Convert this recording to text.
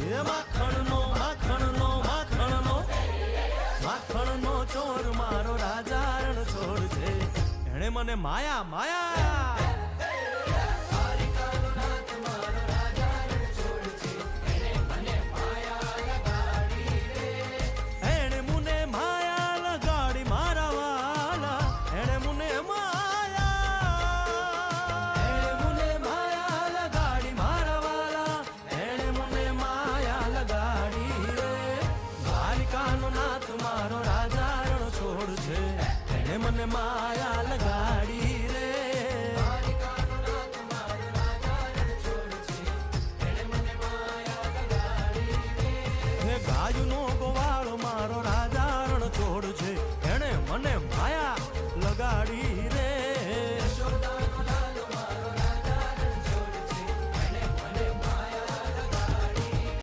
એ માખણનો માખણનો માખણનો માખણનો ચોર મારો રાજા રણ છોડ છે એણે મને માયા માયા મારો રાજા રણ છોડ છે એને મને માયા લગાડી રે ગાયનો ગોવાળો